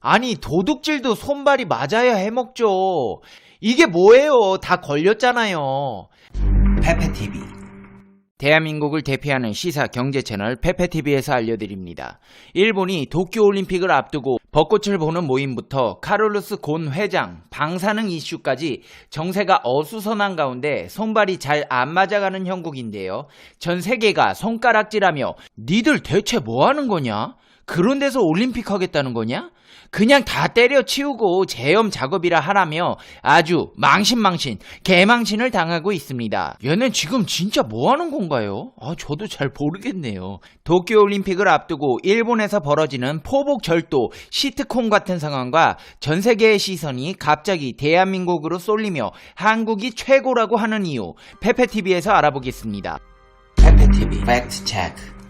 아니 도둑질도 손발이 맞아야 해먹죠. 이게 뭐예요? 다 걸렸잖아요. 페페TV, 대한민국을 대표하는 시사 경제 채널 페페TV에서 알려드립니다. 일본이 도쿄올림픽을 앞두고 벚꽃을 보는 모임부터 카를로스 곤 회장 방사능 이슈까지 정세가 어수선한 가운데 손발이 잘 안 맞아가는 형국인데요. 전 세계가 손가락질하며 니들 대체 뭐하는 거냐? 그런 데서 올림픽 하겠다는 거냐? 그냥 다 때려치우고 재염 작업이라 하라며 아주 망신 개망신을 당하고 있습니다. 얘는 지금 진짜 뭐하는 건가요? 저도 잘 모르겠네요. 도쿄올림픽을 앞두고 일본에서 벌어지는 포복절도 시트콤 같은 상황과 전 세계의 시선이 갑자기 대한민국으로 쏠리며 한국이 최고라고 하는 이유, 페페TV에서 알아보겠습니다. 페페TV 팩트 체크.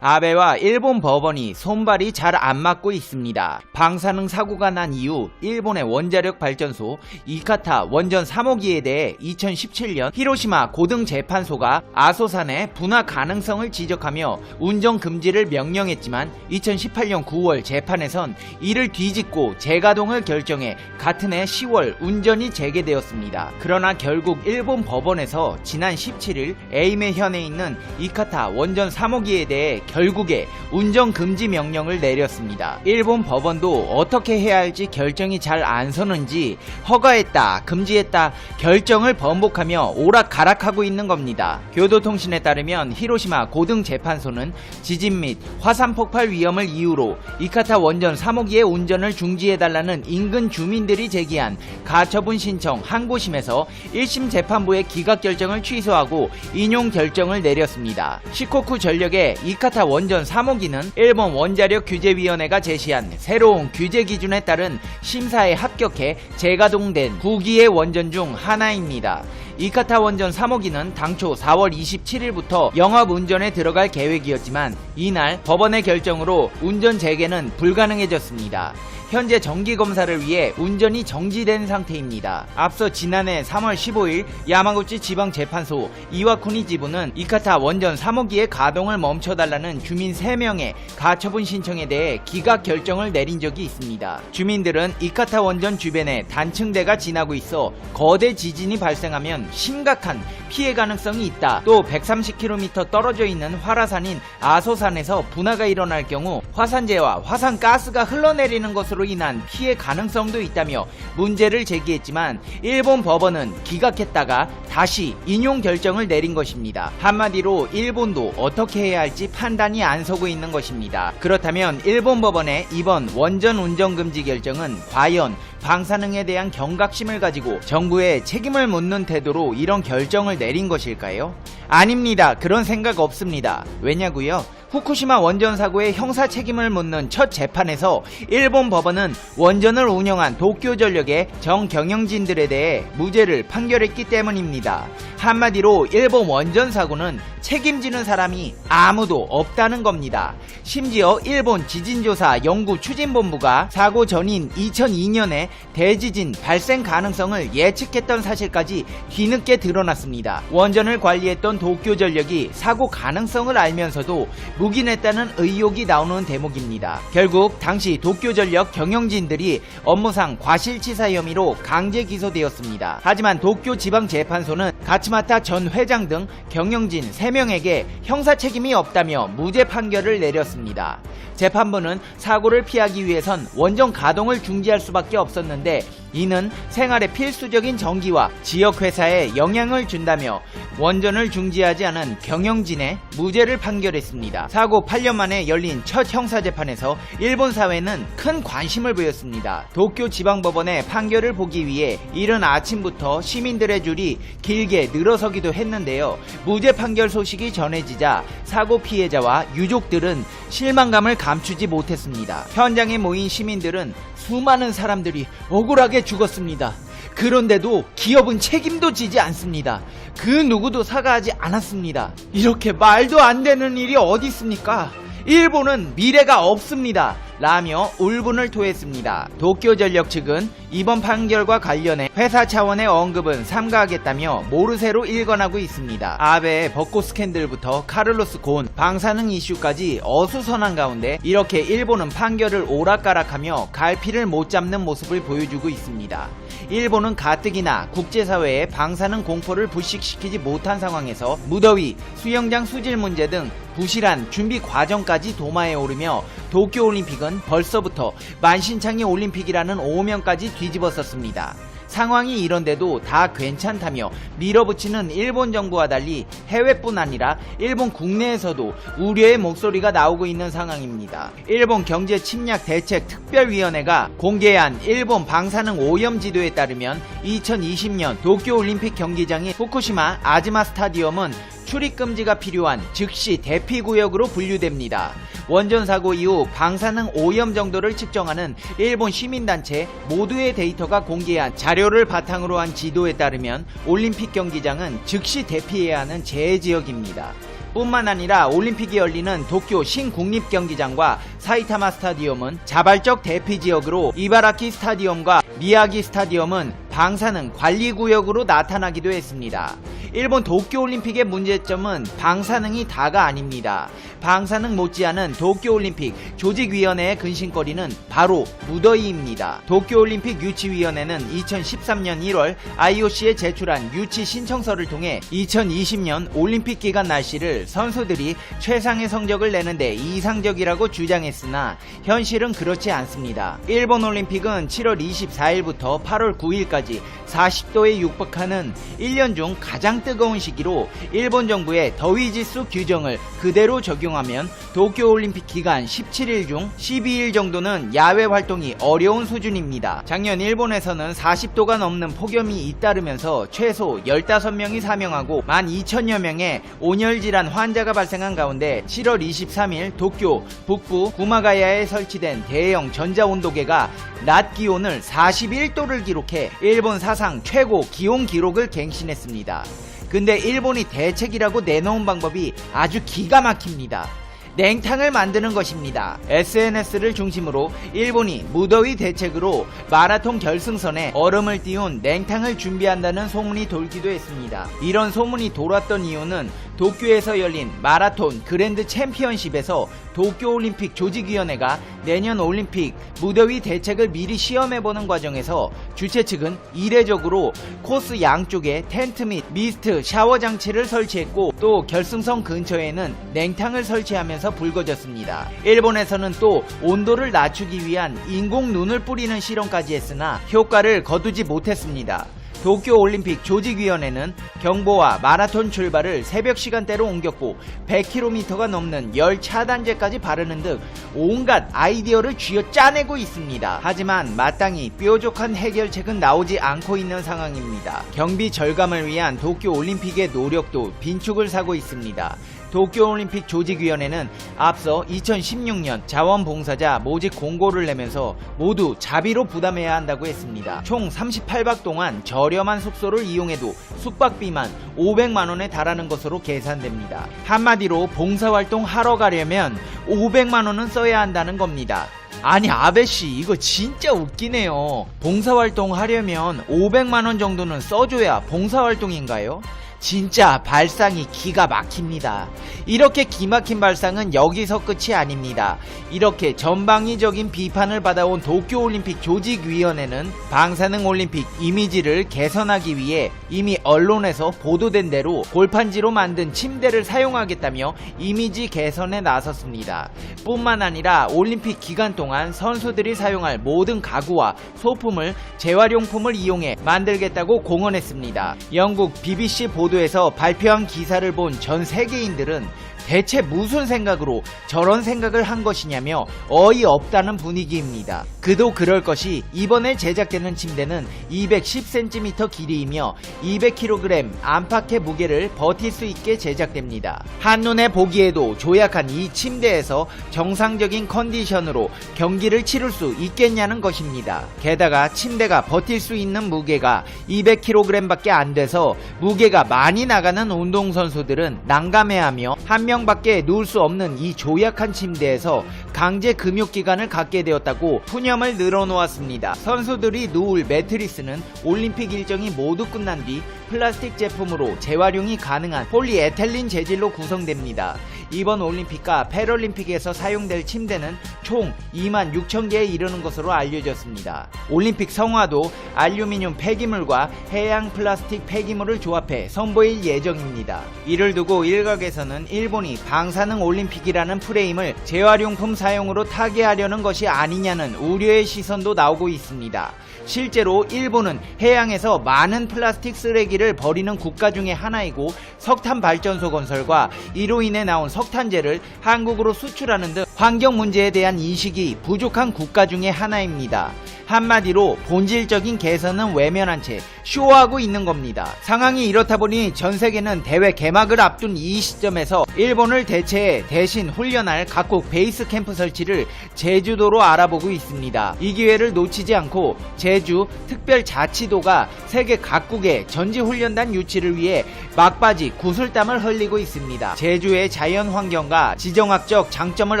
아베와 일본 법원이 손발이 잘 안 맞고 있습니다. 방사능 사고가 난 이후 일본의 원자력 발전소 이카타 원전 3호기에 대해 2017년 히로시마 고등재판소가 아소산의 분화 가능성을 지적하며 운전 금지를 명령했지만 2018년 9월 재판에선 이를 뒤집고 재가동을 결정해 같은 해 10월 운전이 재개되었습니다. 그러나 결국 일본 법원에서 지난 17일 에이메현에 있는 이카타 원전 3호기에 대해 결국에 운전금지 명령을 내렸습니다. 일본 법원도 어떻게 해야 할지 결정이 잘 안 서는지 허가했다, 금지했다 결정을 번복하며 오락가락하고 있는 겁니다. 교도통신에 따르면 히로시마 고등재판소는 지진 및 화산 폭발 위험을 이유로 이카타 원전 3호기의 운전을 중지해달라는 인근 주민들이 제기한 가처분 신청 항고심에서 1심 재판부의 기각 결정을 취소하고 인용 결정을 내렸습니다. 시코쿠 전력의 이카타 원전 3호기는 일본 원자력 규제위원회가 제시한 새로운 규제 기준에 따른 심사에 합격해 재가동된 9기의 원전 중 하나입니다. 이카타 원전 3호기는 당초 4월 27일부터 영업운전에 들어갈 계획이었지만 이날 법원의 결정으로 운전 재개는 불가능해졌습니다. 현재 정기검사를 위해 운전이 정지된 상태입니다. 앞서 지난해 3월 15일 야마구치 지방재판소 이와쿠니 지부는 이카타 원전 3호기의 가동을 멈춰달라는 주민 3명의 가처분 신청에 대해 기각 결정을 내린 적이 있습니다. 주민들은 이카타 원전 주변에 단층대가 지나고 있어 거대 지진이 발생하면 심각한 피해 가능성이 있다. 또 130km 떨어져 있는 활화산인 아소산에서 분화가 일어날 경우 화산재와 화산가스가 흘러내리는 것으로 인한 피해 가능성도 있다며 문제를 제기했지만 일본 법원은 기각했다가 다시 인용 결정을 내린 것입니다. 한마디로 일본도 어떻게 해야 할지 판단이 안 서고 있는 것입니다. 그렇다면 일본 법원의 이번 원전 운전금지 결정은 과연 방사능에 대한 경각심을 가지고 정부에 책임을 묻는 태도로 이런 결정을 내린 것일까요? 아닙니다. 그런 생각 없습니다. 왜냐고요? 후쿠시마 원전 사고의 형사 책임을 묻는 첫 재판에서 일본 법원은 원전을 운영한 도쿄전력의 정경영진들에 대해 무죄를 판결했기 때문입니다. 한마디로 일본 원전 사고는 책임지는 사람이 아무도 없다는 겁니다. 심지어 일본 지진조사 연구추진본부가 사고 전인 2002년에 대지진 발생 가능성을 예측했던 사실까지 뒤늦게 드러났습니다. 원전을 관리했던 도쿄전력이 사고 가능성을 알면서도 묵인했다는 의혹이 나오는 대목입니다. 결국 당시 도쿄전력 경영진들이 업무상 과실치사 혐의로 강제 기소되었습니다. 하지만 도쿄지방재판소는 가츠마타 전 회장 등 경영진 3명에게 형사 책임이 없다며 무죄 판결을 내렸습니다. 재판부는 사고를 피하기 위해선 원전 가동을 중지할 수밖에 없었는데 이는 생활에 필수적인 전기와 지역회사에 영향을 준다며 원전을 중지하지 않은 경영진의 무죄를 판결했습니다. 사고 8년 만에 열린 첫 형사재판에서 일본 사회는 큰 관심을 보였습니다. 도쿄지방법원의 판결을 보기 위해 이른 아침부터 시민들의 줄이 길게 늘어서기도 했는데요. 무죄 판결 소식이 전해지자 사고 피해자와 유족들은 실망감을 감추지 못했습니다. 현장에 모인 시민들은 수많은 사람들이 억울하게 죽었습니다. 그런데도 기업은 책임도 지지 않습니다. 그 누구도 사과하지 않았습니다. 이렇게 말도 안 되는 일이 어디 있습니까? 일본은 미래가 없습니다. 라며 울분을 토했습니다. 도쿄전력 측은 이번 판결과 관련해 회사 차원의 언급은 삼가하겠다며 모르쇠로 일관하고 있습니다. 아베의 벚꽃 스캔들부터 카를로스 곤 방사능 이슈까지 어수선한 가운데 이렇게 일본은 판결을 오락가락하며 갈피를 못 잡는 모습을 보여주고 있습니다. 일본은 가뜩이나 국제사회의 방사능 공포를 불식시키지 못한 상황에서 무더위, 수영장 수질 문제 등 부실한 준비 과정까지 도마에 오르며 도쿄올림픽은 벌써부터 만신창이 올림픽이라는 오명까지 뒤집었었습니다. 상황이 이런데도 다 괜찮다며 밀어붙이는 일본 정부와 달리 해외뿐 아니라 일본 국내에서도 우려의 목소리가 나오고 있는 상황입니다. 일본 경제침략대책특별위원회가 공개한 일본 방사능 오염 지도에 따르면 2020년 도쿄올림픽 경기장인 후쿠시마 아즈마 스타디움은 출입금지가 필요한 즉시 대피구역으로 분류됩니다. 원전 사고 이후 방사능 오염 정도를 측정하는 일본 시민단체 모두의 데이터가 공개한 자료를 바탕으로 한 지도에 따르면 올림픽 경기장은 즉시 대피해야 하는 재해지역입니다. 뿐만 아니라 올림픽이 열리는 도쿄 신국립경기장과 사이타마 스타디움은 자발적 대피지역으로 이바라키 스타디움과 미야기 스타디움은 방사능 관리구역으로 나타나기도 했습니다. 일본 도쿄올림픽의 문제점은 방사능이 다가 아닙니다. 방사능 못지않은 도쿄올림픽 조직위원회의 근심거리는 바로 무더위입니다. 도쿄올림픽 유치위원회는 2013년 1월 IOC에 제출한 유치 신청서를 통해 2020년 올림픽 기간 날씨를 선수들이 최상의 성적을 내는데 이상적이라고 주장했으나 현실은 그렇지 않습니다. 일본 올림픽은 7월 24일부터 8월 9일까지 40도에 육박하는 1년 중 가장 뜨거운 시기로 일본 정부의 더위지수 규정을 그대로 적용하면 도쿄올림픽 기간 17일 중 12일 정도는 야외 활동이 어려운 수준입니다. 작년 일본에서는 40도가 넘는 폭염이 잇따르면서 최소 15명이 사망하고 12,000여 명의 온열질환 환자가 발생한 가운데 7월 23일 도쿄 북부 구마가야에 설치된 대형 전자온도계가 낮 기온을 41도를 기록해 일본 사상 최고 기온 기록을 갱신했습니다. 근데 일본이 대책이라고 내놓은 방법이 아주 기가 막힙니다. 냉탕을 만드는 것입니다. SNS를 중심으로 일본이 무더위 대책으로 마라톤 결승선에 얼음을 띄운 냉탕을 준비한다는 소문이 돌기도 했습니다. 이런 소문이 돌았던 이유는 도쿄에서 열린 마라톤 그랜드 챔피언십에서 도쿄올림픽 조직위원회가 내년 올림픽 무더위 대책을 미리 시험해보는 과정에서 주최 측은 이례적으로 코스 양쪽에 텐트 및 미스트 샤워 장치를 설치했고 또 결승선 근처에는 냉탕을 설치하면서 불거졌습니다. 일본에서는 또 온도를 낮추기 위한 인공 눈을 뿌리는 실험까지 했으나 효과를 거두지 못했습니다. 도쿄올림픽 조직위원회는 경보와 마라톤 출발을 새벽 시간대로 옮겼고 100km가 넘는 열 차단제까지 바르는 등 온갖 아이디어를 쥐어짜내고 있습니다. 하지만 마땅히 뾰족한 해결책은 나오지 않고 있는 상황입니다. 경비 절감을 위한 도쿄올림픽의 노력도 빈축을 사고 있습니다. 도쿄올림픽 조직위원회는 앞서 2016년 자원봉사자 모집 공고를 내면서 모두 자비로 부담해야 한다고 했습니다. 총 38박 동안 저렴한 숙소를 이용해도 숙박비만 500만원에 달하는 것으로 계산됩니다. 한마디로 봉사활동 하러 가려면 500만원은 써야 한다는 겁니다. 아니 아베씨 이거 진짜 웃기네요. 봉사활동 하려면 500만원 정도는 써줘야 봉사활동인가요? 진짜 발상이 기가 막힙니다. 이렇게 기막힌 발상은 여기서 끝이 아닙니다. 이렇게 전방위적인 비판을 받아온 도쿄올림픽 조직위원회는 방사능 올림픽 이미지를 개선하기 위해 이미 언론에서 보도된 대로 골판지로 만든 침대를 사용하겠다며 이미지 개선에 나섰습니다. 뿐만 아니라 올림픽 기간 동안 선수들이 사용할 모든 가구와 소품을 재활용품을 이용해 만들겠다고 공언했습니다. 영국 BBC 보도에서 발표한 기사를 본 전 세계인들은 대체 무슨 생각으로 저런 생각을 한 것이냐며 어이없다는 분위기입니다. 그도 그럴 것이 이번에 제작되는 침대는 210cm 길이이며 200kg 안팎의 무게를 버틸 수 있게 제작됩니다. 한눈에 보기에도 조약한 이 침대에서 정상적인 컨디션으로 경기를 치를 수 있겠냐는 것입니다. 게다가 침대가 버틸 수 있는 무게가 200kg 밖에 안 돼서 무게가 많이 나가는 운동선수들은 난감해하며 한 명밖에 누울 수 없는 이 조약한 침대에서 강제 금욕기간을 갖게 되었다고 푸념을 늘어놓았습니다. 선수들이 누울 매트리스는 올림픽 일정이 모두 끝난 뒤 플라스틱 제품으로 재활용이 가능한 폴리에텔린 재질로 구성됩니다. 이번 올림픽과 패럴림픽에서 사용될 침대는 총 26,000개에 이르는 것으로 알려졌습니다. 올림픽 성화도 알루미늄 폐기물과 해양 플라스틱 폐기물을 조합해 선보일 예정입니다. 이를 두고 일각에서는 일본이 방사능 올림픽이라는 프레임을 재활용품 사용으로 타개하려는 것이 아니냐는 우려의 시선도 나오고 있습니다. 실제로 일본은 해양에서 많은 플라스틱 쓰레기를 버리는 국가 중에 하나이고 석탄 발전소 건설과 이로 인해 나온 석탄재를 한국으로 수출하는 등 환경 문제에 대한 인식이 부족한 국가 중에 하나입니다. 한마디로 본질적인 개선은 외면한 채 쇼하고 있는 겁니다. 상황이 이렇다 보니 전 세계는 대회 개막을 앞둔 이 시점에서 일본을 대체해 대신 훈련할 각국 베이스 캠프 설치를 제주도로 알아보고 있습니다. 이 기회를 놓치지 않고 제주 특별자치도가 세계 각국의 전지훈련단 유치를 위해 막바지 구슬땀을 흘리고 있습니다. 제주의 자연환경과 지정학적 장점을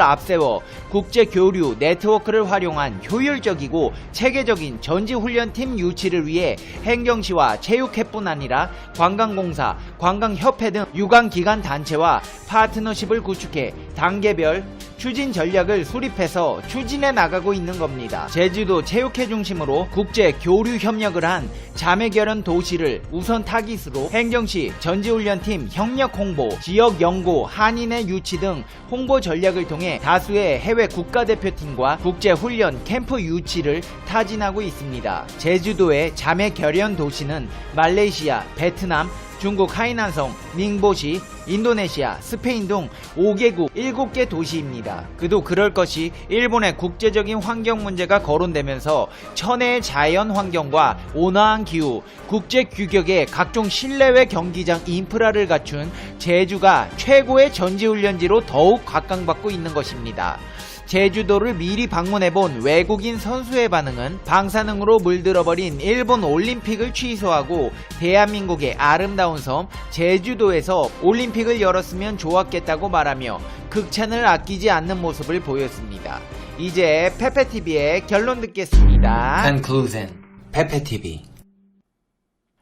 앞세워 국제교류 네트워크를 활용한 효율적이고 체계적인 전지훈련팀 유치를 위해 행정시와 체육회뿐 아니라 관광공사, 관광협회 등 유관기관 단체와 파트너십을 구축해 단계별 추진 전략을 수립해서 추진해 나가고 있는 겁니다. 제주도 체육회 중심으로 국제 교류 협력을 한 자매결연 도시를 우선 타깃으로 행정시 전지훈련팀 협력 홍보, 지역 연고, 한인의 유치 등 홍보 전략을 통해 다수의 해외 국가대표팀과 국제훈련 캠프 유치를 타진하고 있습니다. 제주도의 자매결연 도시는 말레이시아, 베트남, 중국 하이난성, 닝보시, 인도네시아, 스페인 등 5개국 7개 도시입니다. 그도 그럴 것이 일본의 국제적인 환경 문제가 거론되면서 천혜의 자연 환경과 온화한 기후, 국제 규격의 각종 실내외 경기장 인프라를 갖춘 제주가 최고의 전지훈련지로 더욱 각광받고 있는 것입니다. 제주도를 미리 방문해본 외국인 선수의 반응은 방사능으로 물들어버린 일본 올림픽을 취소하고 대한민국의 아름다운 섬 제주도에서 올림픽을 열었으면 좋았겠다고 말하며 극찬을 아끼지 않는 모습을 보였습니다. 이제 페페TV의 결론 듣겠습니다. Conclusion. 페페TV.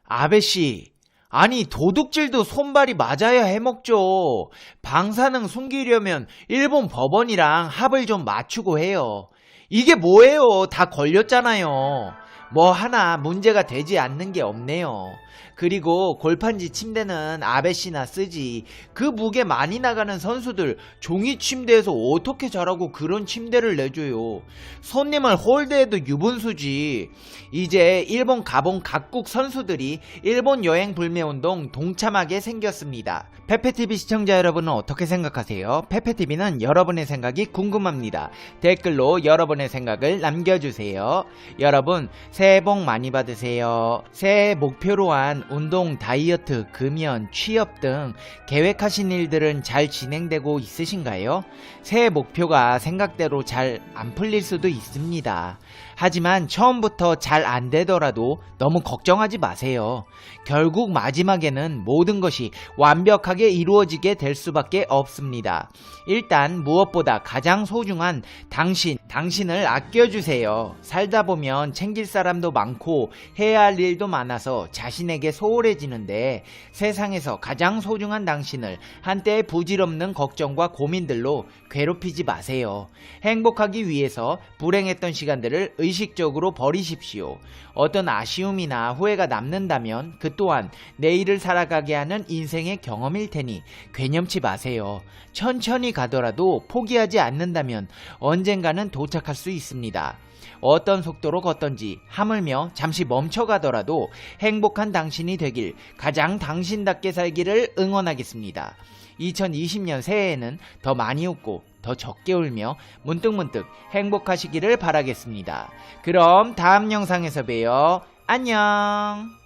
아베씨, 아니 도둑질도 손발이 맞아야 해먹죠. 방사능 숨기려면 일본 법원이랑 합을 좀 맞추고 해요. 이게 뭐예요? 다 걸렸잖아요. 뭐 하나 문제가 되지 않는 게 없네요. 그리고 골판지 침대는 아베씨나 쓰지. 그 무게 많이 나가는 선수들 종이 침대에서 어떻게 자라고 그런 침대를 내줘요. 손님을 홀드해도 유분수지. 이제 일본 가본 각국 선수들이 일본 여행 불매운동 동참하게 생겼습니다. 페페TV 시청자 여러분은 어떻게 생각하세요? 페페TV는 여러분의 생각이 궁금합니다. 댓글로 여러분의 생각을 남겨주세요. 여러분 새해 복 많이 받으세요. 새해 목표로 한 운동, 다이어트, 금연, 취업 등 계획하신 일들은 잘 진행되고 있으신가요? 새해 목표가 생각대로 잘 안 풀릴 수도 있습니다. 하지만 처음부터 잘 안 되더라도 너무 걱정하지 마세요. 결국 마지막에는 모든 것이 완벽하게 이루어지게 될 수밖에 없습니다. 일단 무엇보다 가장 소중한 당신을 아껴주세요. 살다 보면 챙길 사람도 많고 해야 할 일도 많아서 자신에게 소홀해지는데 세상에서 가장 소중한 당신을 한때의 부질없는 걱정과 고민들로 괴롭히지 마세요. 행복하기 위해서 불행했던 시간들을 의식적으로 버리십시오. 어떤 아쉬움이나 후회가 남는다면 그 또한 내일을 살아가게 하는 인생의 경험일 테니 괴념치 마세요. 천천히 가더라도 포기하지 않는다면 언젠가는 도착할 수 있습니다. 어떤 속도로 걷던지 하물며 잠시 멈춰가더라도 행복한 당신이 되길 가장 당신답게 살기를 응원하겠습니다. 2020년 새해에는 더 많이 웃고 더 적게 울며 문득문득 행복하시기를 바라겠습니다. 그럼 다음 영상에서 봬요. 안녕.